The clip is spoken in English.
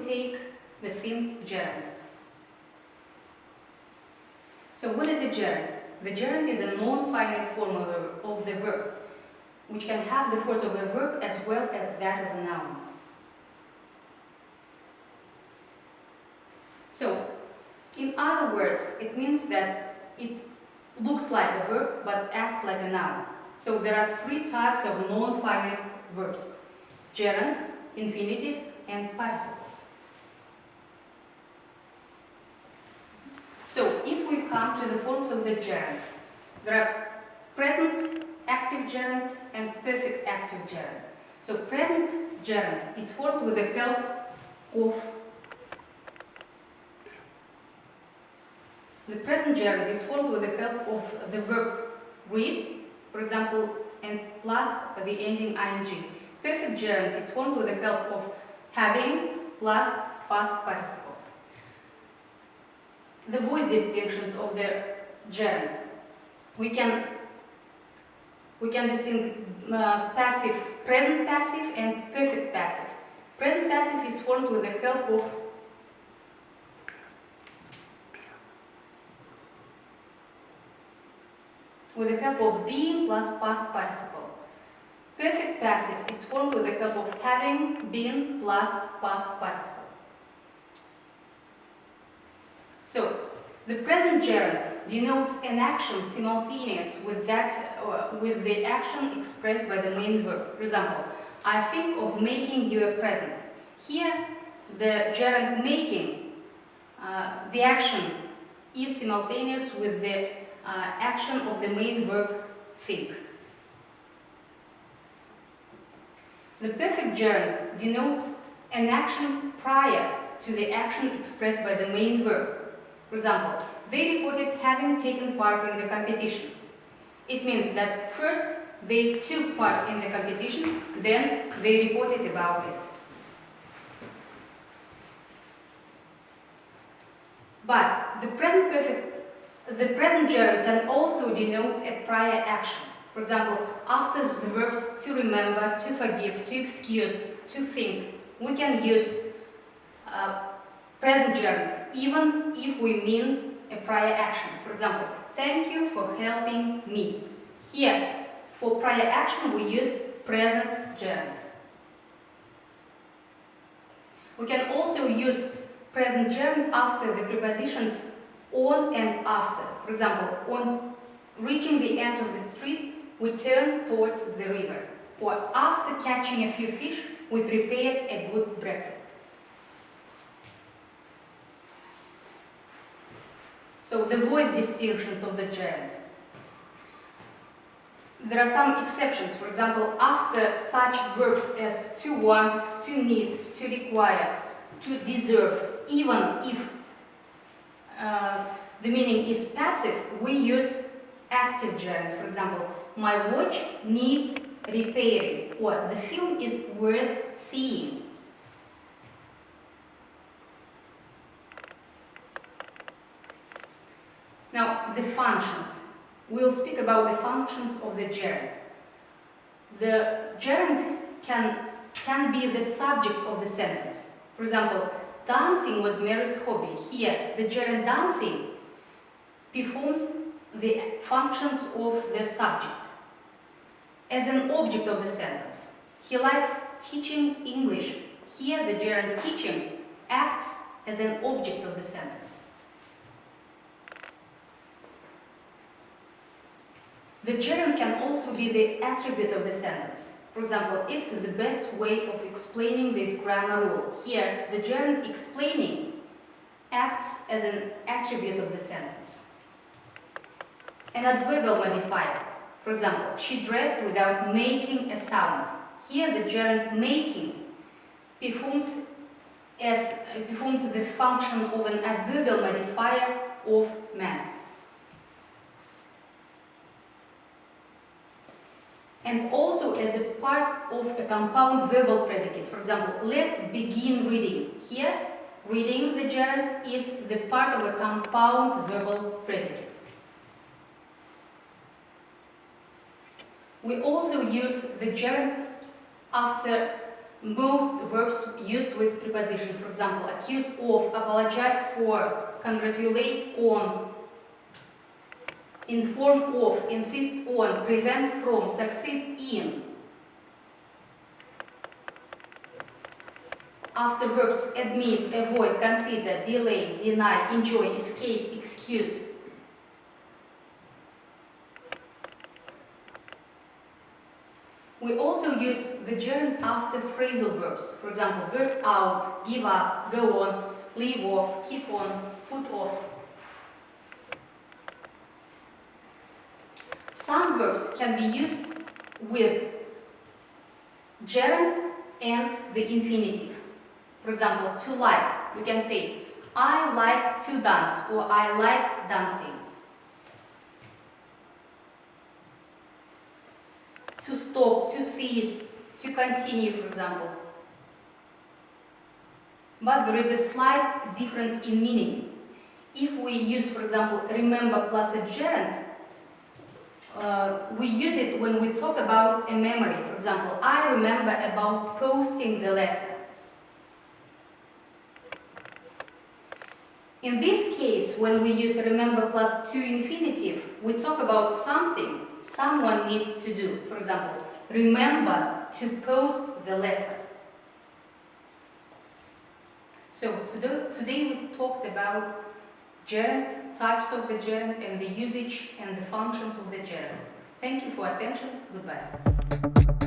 take the thing gerund. So what is a gerund? The gerund is a non-finite form of the verb, which can have the force of a verb as well as that of a noun. So, in other words, it means that it looks like a verb but acts like a noun. So there are three types of non-finite verbs: gerunds, infinitives, and participles. So if we come to the forms of the gerund, there are present active gerund and perfect active gerund. So present gerund is formed with the help of the help of the verb read, for example, and plus the ending ing. Perfect gerund is formed with the help of having plus past participle. The voice distinctions of the gerund. We can distinguish passive, present passive, and perfect passive. Present passive is formed with the help of being plus past participle. Perfect passive is formed with the help of having, been plus past participle. So, the present gerund denotes an action simultaneous with the action expressed by the main verb. For example, I think of making you a present. Here, the gerund making, the action is simultaneous with the action of the main verb think. The perfect gerund denotes an action prior to the action expressed by the main verb. For example, they reported having taken part in the competition. It means that first they took part in the competition, then they reported about it. But the present gerund can also denote a prior action. For example, after the verbs to remember, to forgive, to excuse, to think, we can use present gerund even if we mean a prior action. For example, thank you for helping me. Here, for prior action, we use present gerund. We can also use present gerund after the prepositions on and after. For example, on reaching the end of the street, we turn towards the river. Or after catching a few fish, we prepared a good breakfast. So the voice distinctions of the gerund. There are some exceptions. For example, after such verbs as to want, to need, to require, to deserve, even if the meaning is passive, we use active gerund. For example, my watch needs repairing, or the film is worth seeing. Now, the functions. We'll speak about the functions of the gerund. The gerund can be the subject of the sentence. For example, dancing was Mary's hobby. Here, the gerund dancing performs the functions of the subject as an object of the sentence. He likes teaching English. Here, the gerund teaching acts as an object of the sentence. The gerund can also be the attribute of the sentence. For example, it's the best way of explaining this grammar rule. Here, the gerund explaining acts as an attribute of the sentence. An adverbial modifier. For example, she dressed without making a sound. Here, the gerund making performs the function of an adverbial modifier of man. And also as a part of a compound verbal predicate. For example, let's begin reading. Here, reading, the gerund, is the part of a compound verbal predicate. We also use the gerund after most verbs used with prepositions. For example, accuse of, apologize for, congratulate on, inform of, insist on, prevent from, succeed in. After verbs admit, avoid, consider, delay, deny, enjoy, escape, excuse. We also use the gerund after phrasal verbs. For example, burst out, give up, go on, leave off, keep on, put off. Some verbs can be used with gerund and the infinitive. For example, to like, we can say, I like to dance, or I like dancing. To stop, to cease, to continue, for example. But there is a slight difference in meaning. If we use, for example, remember plus a gerund, we use it when we talk about a memory. For example, I remember about posting the letter. In this case, when we use remember plus to infinitive, we talk about something someone needs to do. For example, remember to post the letter. So today we talked about gerund, types of the gerund, and the usage and the functions of the gerund. Thank you for attention. Goodbye.